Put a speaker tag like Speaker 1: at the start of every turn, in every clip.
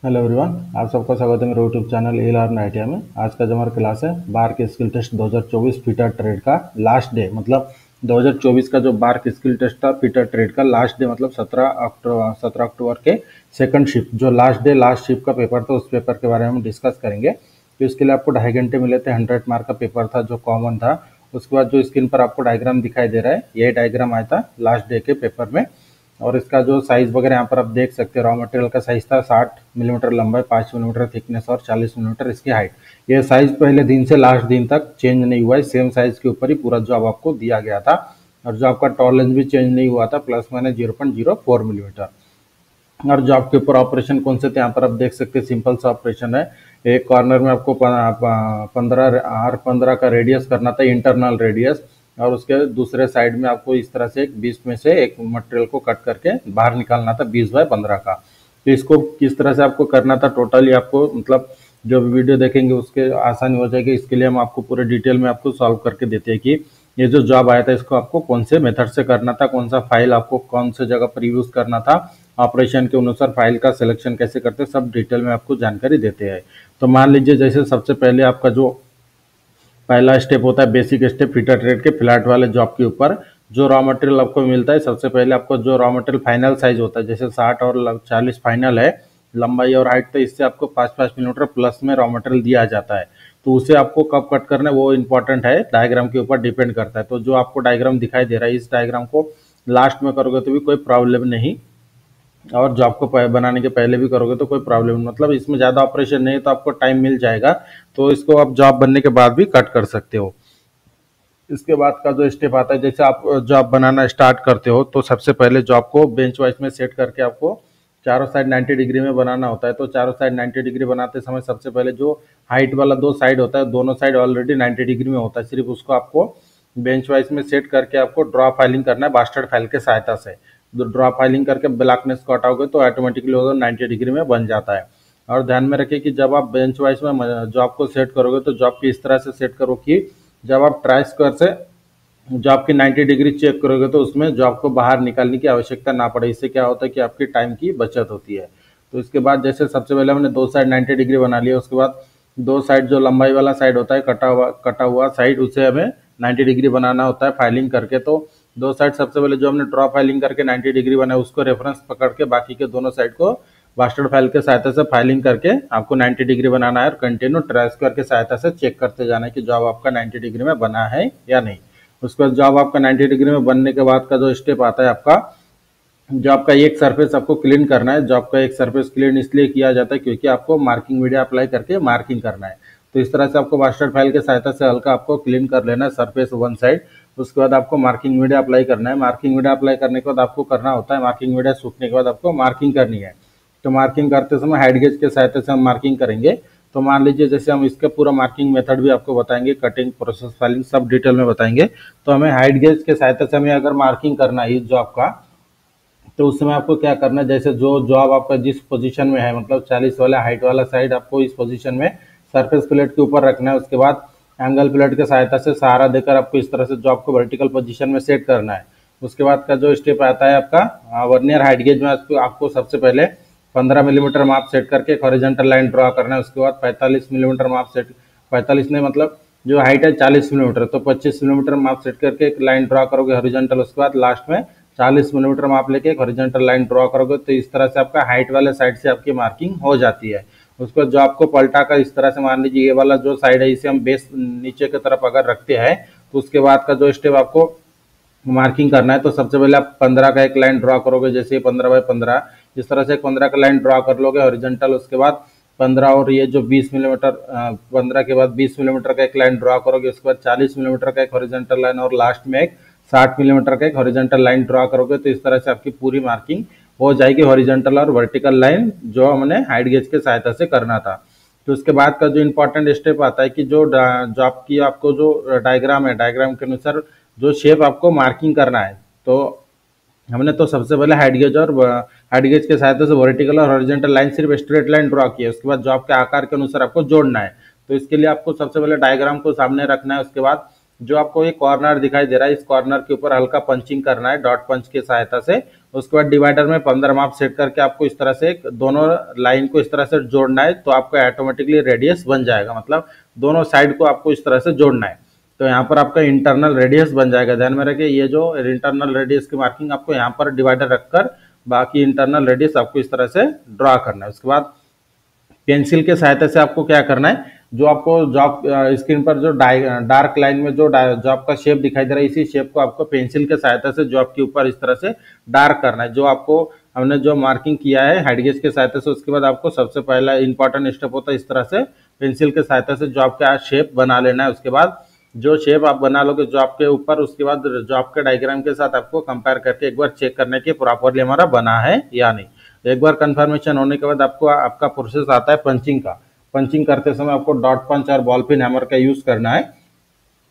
Speaker 1: Hello everyone, आप सबका स्वागत है मेरे यूट्यूब चैनल ए लर्न आईटीआई में। आज का जो हमारा क्लास है बार के स्किल टेस्ट 2024 फीटर ट्रेड का लास्ट डे, मतलब 2024 का जो बार के स्किल टेस्ट था फीटर ट्रेड का लास्ट डे, मतलब 17 अक्टूबर के सेकंड शिफ्ट जो लास्ट शिफ्ट का पेपर था, उस पेपर के बारे में हम डिस्कस करेंगे। तो इसके लिए आपको 2.5 घंटे मिले थे। 100 मार्क का पेपर था जो कॉमन था। उसके बाद जो स्क्रीन पर आपको डायग्राम दिखाई दे रहा है, ये डायग्राम आया था लास्ट डे के पेपर में। और इसका जो साइज वगैरह यहाँ पर आप देख सकते हैं, रॉ मटेरियल का साइज था 60 मिलीमीटर लंबाई, 5 मिलीमीटर थिकनेस और 40 मिलीमीटर इसकी हाइट। ये साइज पहले दिन से लास्ट दिन तक चेंज नहीं हुआ है, सेम साइज के ऊपर ही पूरा जॉब आपको दिया गया था। और जो आपका टॉलरेंस भी चेंज नहीं हुआ था, प्लस माइनस 0.04 मिलीमीटर। और जॉब के ऊपर ऑपरेशन कौन से थे यहाँ पर आप देख सकते हैं, सिंपल सा ऑपरेशन है। एक कॉर्नर में आपको 15 का रेडियस करना था, इंटरनल रेडियस। और उसके दूसरे साइड में आपको इस तरह से 20 में से एक मटेरियल को कट करके बाहर निकालना था, 20/15 का। तो इसको किस तरह से आपको करना था टोटली आपको, मतलब जो वीडियो देखेंगे उसके आसानी हो जाएगी। इसके लिए हम आपको पूरे डिटेल में आपको सॉल्व करके देते हैं कि ये जो जॉब आया था इसको आपको कौन से मेथड से करना था, कौन सा फाइल आपको कौन से जगह पर यूज करना था, ऑपरेशन के अनुसार फाइल का सिलेक्शन कैसे करते हैं, सब डिटेल में आपको जानकारी देते हैं। तो मान लीजिए जैसे सबसे पहले आपका जो पहला स्टेप होता है, बेसिक स्टेप फीटर ट्रेड के फ्लैट वाले जॉब के ऊपर जो रॉ मटेरियल आपको मिलता है, सबसे पहले आपको जो रॉ मटेरियल फाइनल साइज होता है, जैसे 60 और 40 फाइनल है लंबाई और हाइट, तो इससे आपको 5-5 मिलीमीटर प्लस में रॉ मटेरियल दिया जाता है। तो उसे आपको कब कट करना है वो इंपॉर्टेंट है, डायग्राम के ऊपर डिपेंड करता है। तो जो आपको डायग्राम दिखाई दे रहा है, इस डायग्राम को लास्ट में करोगे तो भी कोई प्रॉब्लम नहीं, और जॉब को बनाने के पहले भी करोगे तो कोई प्रॉब्लम नहीं, मतलब इसमें ज़्यादा ऑपरेशन नहीं है तो आपको टाइम मिल जाएगा। तो इसको आप जॉब बनने के बाद भी कट कर सकते हो। इसके बाद का जो स्टेप आता है, जैसे आप जॉब बनाना स्टार्ट करते हो तो सबसे पहले जॉब को बेंच वाइज में सेट करके आपको चारों साइड 90 डिग्री में बनाना होता है। तो चारों साइड 90 डिग्री बनाते समय सबसे पहले जो हाइट वाला दो साइड होता है, दोनों साइड ऑलरेडी 90 डिग्री में होता है, सिर्फ उसको आपको बेंच वाइज में सेट करके आपको ड्रॉ फाइलिंग करना है बास्टर्ड फाइल के सहायता से। तो ड्रॉ फाइलिंग करके ब्लैकनेस को हटाओगे तो ऑटोमेटिकली वो 90 डिग्री में बन जाता है। और ध्यान में रखिए कि जब आप बेंच वाइज में जॉब को सेट करोगे तो जॉब की इस तरह से सेट करो कि जब आप ट्राई स्क्वायर से जॉब की 90 डिग्री चेक करोगे तो उसमें जॉब को बाहर निकालने की आवश्यकता ना पड़े। इससे क्या होता है कि आपकी टाइम की बचत होती है। तो इसके बाद जैसे सबसे पहले हमने दो साइड 90 डिग्री बना लिया, उसके बाद दो साइड जो लंबाई वाला साइड होता है, कटा हुआ साइड, उसे हमें 90 डिग्री बनाना होता है फाइलिंग करके। तो दो साइड सबसे पहले जो हमने ड्रॉ फाइलिंग करके 90 डिग्री बनाया उसको रेफरेंस पकड़ के बाकी के दोनों साइड को बास्टर्ड फाइल के सहायता से फाइलिंग करके आपको 90 डिग्री बनाना है, और कंटिन्यू ट्राई स्क्वायर के सहायता से चेक करते जाना है कि जॉब आपका 90 डिग्री में बना है या नहीं। उसके बाद जॉब आपका 90 डिग्री में बनने के बाद का जो स्टेप आता है आपका, जॉब का एक सरफेस आपको क्लीन करना है। जॉब का एक सरफेस क्लीन इसलिए किया जाता है क्योंकि आपको मार्किंग मीडिया अप्लाई करके मार्किंग करना है। तो इस तरह से आपको मास्टर फाइल के सहायता से हल्का आपको क्लीन कर लेना है सरफेस वन साइड। उसके बाद आपको मार्किंग मीडिया अप्लाई करना है। मार्किंग मीडिया अप्लाई करने के बाद आपको करना होता है, मार्किंग मीडिया सूखने के बाद आपको मार्किंग करनी है। तो मार्किंग करते समय हाइट गेज के सहायता से हम मार्किंग करेंगे। तो मान लीजिए जैसे हम इसका पूरा मार्किंग मेथड भी आपको बताएंगे, कटिंग प्रोसेस फाइलिंग सब डिटेल में बताएंगे। तो हमें हाइट गेज के सहायता से हमें अगर मार्किंग करना है इस जॉब का, तो उस समय आपको क्या करना है, जैसे जो जॉब आपका जिस पोजीशन में है, मतलब 40 वाला हाइट वाला साइड आपको इस पोजीशन में सरफेस प्लेट के ऊपर रखना है। उसके बाद एंगल प्लेट की सहायता से सहारा देकर आपको इस तरह से जॉब को वर्टिकल पोजीशन में सेट करना है। उसके बाद का जो स्टेप आता है आपका वर्नियर हाइट गेज में आपको सबसे पहले 15 मिलीमीटर माप सेट करके एक हॉरिजॉन्टल लाइन ड्रॉ करना है। उसके बाद 45 मिलीमीटर माप सेट, 45 नहीं मतलब जो हाइट है 40 मिलीमीटर, तो 25 मिलीमीटर माप सेट करके एक लाइन ड्रॉ करोगे हॉरिजॉन्टल। उसके बाद लास्ट में 40 मिलीमीटर माप लेके एक हॉरिजॉन्टल लाइन ड्रॉ करोगे। तो इस तरह से आपका हाइट वाले साइड से आपकी मार्किंग हो जाती है। उसको जॉब को पलटा कर इस तरह से, मान लीजिए ये वाला जो साइड है इसे हम बेस नीचे की तरफ अगर रखते हैं, तो उसके बाद का जो स्टेप आपको मार्किंग करना है, तो सबसे पहले आप 15 का एक लाइन ड्रॉ करोगे, जैसे 15/15 इस तरह से 15 का लाइन ड्रॉ कर लोगे हॉरिजॉन्टल। उसके बाद 15 और ये जो 20 मिलीमीटर, 15 के बाद 20 मिलीमीटर का एक लाइन ड्रॉ करोगे। उसके बाद 40 मिलीमीटर का एक हॉरिजॉन्टल लाइन और लास्ट में एक 60 मिलीमीटर का एक हॉरिजॉन्टल लाइन ड्रॉ करोगे। तो इस तरह से आपकी पूरी मार्किंग हो जाएगी हॉरिजॉन्टल और वर्टिकल लाइन जो हमने हाइट गेज के सहायता से करना था। तो उसके बाद का जो इंपॉर्टेंट स्टेप आता है कि जो जॉब की आपको जो डायग्राम है, डायग्राम के अनुसार जो शेप आपको मार्किंग करना है। तो हमने तो सबसे पहले हाइट गेज के सहायता से वर्टिकल और हॉरिजॉन्टल लाइन सिर्फ स्ट्रेट लाइन ड्रॉ की है। उसके बाद जॉब के आकार के अनुसार आपको जोड़ना है। तो इसके लिए आपको सबसे पहले डायग्राम को सामने रखना है। उसके बाद जो आपको ये कॉर्नर दिखाई दे रहा है, इस कॉर्नर के ऊपर हल्का पंचिंग करना है डॉट पंच की सहायता से। उसके बाद डिवाइडर में 15 माप सेट करके आपको इस तरह से दोनों लाइन को इस तरह से जोड़ना है, तो आपका ऑटोमेटिकली रेडियस बन जाएगा। मतलब दोनों साइड को आपको इस तरह से जोड़ना है, तो यहाँ पर आपका इंटरनल रेडियस बन जाएगा। ध्यान में रखिए, ये जो इंटरनल रेडियस की मार्किंग आपको यहाँ पर डिवाइडर रखकर बाकी इंटरनल रेडियस आपको इस तरह से ड्रा करना है। उसके बाद पेंसिल के सहायता से आपको क्या करना है, जो आपको जॉब स्क्रीन पर जो डार्क लाइन में जो जॉब का शेप दिखाई दे रहा है, इसी शेप को आपको पेंसिल के सहायता से जॉब के ऊपर इस तरह से डार्क करना है। जो आपको हमने जो मार्किंग किया है हाइट गेज के सहायता से, उसके बाद आपको सबसे पहला इंपॉर्टेंट स्टेप होता है इस तरह से पेंसिल के सहायता से जॉब का शेप बना लेना है। उसके बाद जो शेप आप बना लोगे जॉब के ऊपर, उसके बाद जॉब के डायग्राम के साथ आपको कंपेयर करके एक बार चेक करना है कि प्रॉपरली हमारा बना है या नहीं। एक बार कंफर्मेशन होने के बाद आपको आपका प्रोसेस आता है पंचिंग का। पंचिंग करते समय आपको डॉट पंच और बॉल पिन हैमर का यूज करना है,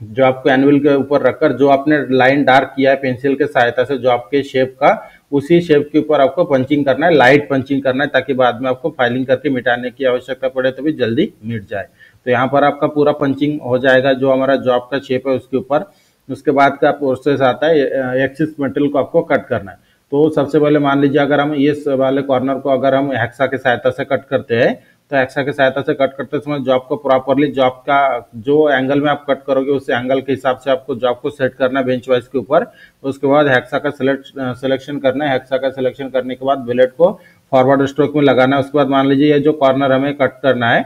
Speaker 1: जो आपको एनुअल के ऊपर रखकर जो आपने लाइन डार्क किया है पेंसिल के सहायता से जो आपके शेप का, उसी शेप के ऊपर आपको पंचिंग करना है, लाइट पंचिंग करना है, ताकि बाद में आपको फाइलिंग करके मिटाने की आवश्यकता पड़े तो भी जल्दी मिट जाए। तो यहाँ पर आपका पूरा पंचिंग हो जाएगा जो हमारा जॉब का शेप है उसके ऊपर। उसके बाद का प्रोसेस आता है एक्सिस मटेरियल को आपको कट करना है। तो सबसे पहले मान लीजिए अगर हम इस वाले कॉर्नर को अगर हम हेक्सा के सहायता से कट करते हैं, तो हेक्सा के सहायता से कट करते समय जॉब को प्रॉपरली जॉब का जो एंगल में आप कट करोगे उस एंगल के हिसाब से आपको जॉब को सेट करना है बेंच वाइज के ऊपर। उसके बाद हेक्सा का सिलेक्शन करना है। हेक्सा का सिलेक्शन करने के बाद ब्लेड को फॉरवर्ड स्ट्रोक में लगाना है। उसके बाद मान लीजिए ये जो कॉर्नर हमें कट करना है,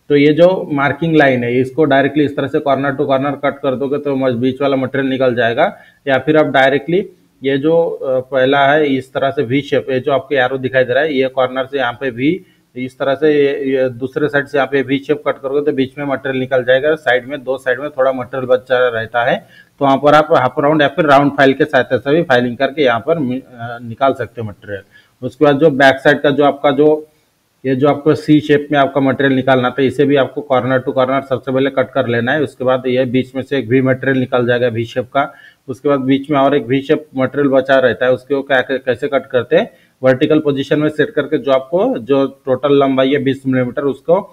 Speaker 1: तो ये जो मार्किंग लाइन है इसको डायरेक्टली इस तरह से कॉर्नर टू कॉर्नर कट कर दोगे तो बीच वाला मटेरियल निकल जाएगा। या फिर आप डायरेक्टली ये जो पहला है इस तरह से वी शेप, ये जो आपको एरो दिखाई दे रहा है, ये कॉर्नर से यहाँ पे वी इस तरह से ये दूसरे साइड से यहाँ पे वी शेप कट करोगे तो बीच में मटेरियल निकल जाएगा। साइड में दो साइड में थोड़ा मटेरियल बचा रहता है, तो वहाँ पर आप हाफ राउंड या फिर राउंड फाइल के सहायता से भी फाइलिंग करके यहाँ पर निकाल सकते हो मटेरियल। उसके बाद जो बैक साइड का जो आपका जो ये जो आपको सी शेप में आपका मटेरियल निकालना था, इसे भी आपको कॉर्नर टू कॉर्नर सबसे पहले कट कर लेना है। उसके बाद ये बीच में से एक वी मटेरियल निकल जाएगा वी शेप का। उसके बाद बीच में और एक वी शेप मटेरियल बचा रहता है, उसके क्या कैसे कट करते हैं, वर्टिकल पोजीशन में सेट करके जो आपको जो टोटल लंबाई है 20 मिलीमीटर उसको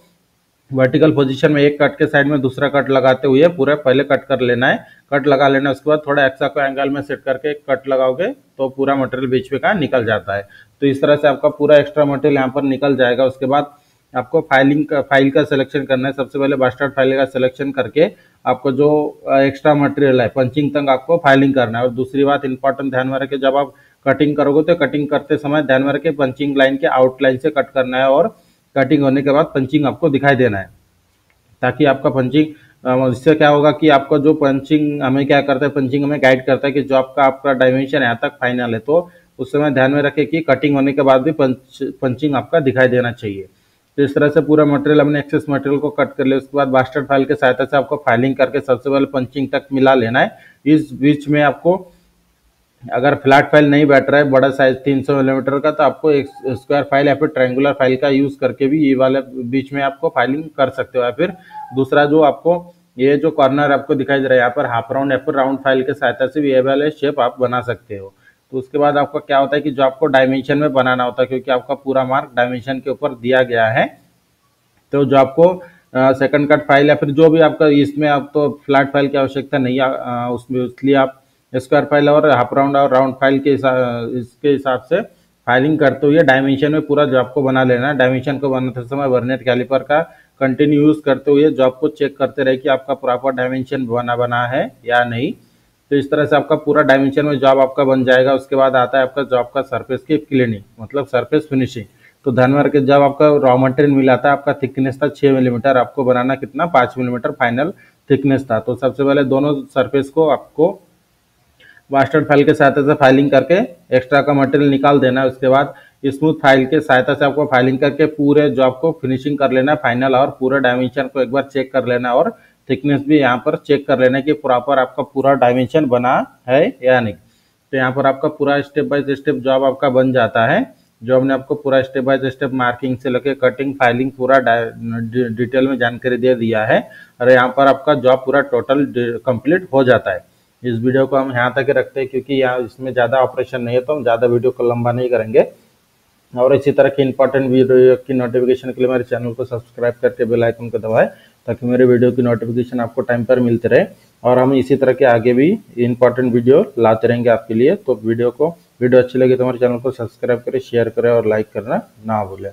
Speaker 1: वर्टिकल पोजीशन में एक कट के साइड में दूसरा कट लगाते हुए पूरा पहले कट कर लेना है। कट लगा लेना है, उसके बाद थोड़ा एक्स्ट्रा को एंगल में सेट करके कट लगाओगे तो पूरा मटेरियल बीच में का निकल जाता है। तो इस तरह से आपका पूरा एक्स्ट्रा मटेरियल यहाँ पर निकल जाएगा। उसके बाद आपको फाइल का सिलेक्शन करना है। सबसे पहले बास्टर्ड फाइल का सिलेक्शन करके आपको जो एक्स्ट्रा मटेरियल है पंचिंग तक आपको फाइलिंग करना है। और दूसरी बात इंपॉर्टेंट ध्यान में रखें, जब आप कटिंग करोगे तो कटिंग करते समय ध्यान में रखें पंचिंग लाइन के आउटलाइन से कट करना है और कटिंग होने के बाद पंचिंग आपको दिखाई देना है, ताकि आपका पंचिंग इससे क्या होगा कि आपका जो पंचिंग हमें क्या करता है, पंचिंग हमें गाइड करता है कि जो आपका डायमेंशन यहाँ तक फाइनल है, तो उस समय ध्यान में रखें कि कटिंग होने के बाद भी पंचिंग आपका दिखाई देना चाहिए। तो इस तरह से पूरा मटेरियल हमने एक्सेस मटेरियल को कट कर लिया। उसके बाद बास्टर्ड फाइल के सहायता से आपको फाइलिंग करके सबसे पहले पंचिंग तक मिला लेना है। इस बीच में आपको अगर फ्लैट फाइल नहीं बैठ रहा है बड़ा साइज 300 मिलीमीटर का, तो आपको एक स्क्वायर फाइल या फिर ट्रायंगुलर फाइल का यूज करके भी ये वाले बीच में आपको फाइलिंग कर सकते हो। या फिर दूसरा जो आपको ये जो कॉर्नर आपको दिखाई दे रहा है यहाँ पर हाफ राउंड या फिर राउंड फाइल के सहायता से भी ये वाले शेप आप बना सकते हो। तो उसके बाद आपका क्या होता है कि जो आपको डायमेंशन में बनाना होता है, क्योंकि आपका पूरा मार्क डायमेंशन के ऊपर दिया गया है, तो जो आपको सेकंड कट फाइल या फिर जो भी आपका इसमें आप तो फ्लैट फाइल की आवश्यकता नहीं है उसमें, इसलिए आप स्क्वायर फाइल और हाफ राउंड और राउंड फाइल के इसके हिसाब से फाइलिंग करते हुए डायमेंशन में पूरा जॉब को बना लेना है। डायमेंशन को बनाते समय वर्नियर कैलिपर का कंटिन्यू यूज करते हुए जॉब को चेक करते रहे कि आपका प्रॉपर डायमेंशन बना है या नहीं। तो इस तरह से आपका पूरा डायमेंशन में जॉब आपका बन जाएगा। उसके बाद आता है आपका जॉब का सरफेस की क्लीनिंग, मतलब सरफेस फिनिशिंग। तो ध्यान में रखिए, जब आपका रॉ मटेरियल मिला था आपका थिकनेस था 6 मिलीमीटर, आपको बनाना कितना 5 मिलीमीटर फाइनल थिकनेस था। तो सबसे पहले दोनों सरफेस को आपको बास्टर्ड फाइल के सहायता से फाइलिंग करके एक्स्ट्रा का मटेरियल निकाल देना है। उसके बाद स्मूथ फाइल के सहायता से आपको फाइलिंग करके पूरे जॉब को फिनिशिंग कर लेना है फाइनल, और पूरा डायमेंशन को एक बार चेक कर लेना है और थिकनेस भी यहाँ पर चेक कर लेना है कि प्रॉपर आपका पूरा डायमेंशन बना है या नहीं। तो यहाँ पर आपका पूरा स्टेप बाय स्टेप जॉब आपका बन जाता है, जो हमने आपको पूरा स्टेप बाय स्टेप मार्किंग से लेकर कटिंग फाइलिंग पूरा डिटेल में जानकारी दे दिया है। और यहाँ पर आपका जॉब पूरा टोटल कंप्लीट हो जाता है। इस वीडियो को हम यहाँ तक रखते हैं क्योंकि यहाँ इसमें ज़्यादा ऑपरेशन नहीं है, तो हम ज़्यादा वीडियो को लंबा नहीं करेंगे। और इसी तरह की इंपॉर्टेंट वीडियो की नोटिफिकेशन के लिए मेरे चैनल को सब्सक्राइब करके बेल आइकन को दबाएं, ताकि मेरे वीडियो की नोटिफिकेशन आपको टाइम पर मिलते रहे। और हम इसी तरह के आगे भी इंपॉर्टेंट वीडियो लाते रहेंगे आपके लिए। तो वीडियो को वीडियो अच्छी लगी तो हमारे चैनल को सब्सक्राइब करें, शेयर करें और लाइक करना ना भूलें।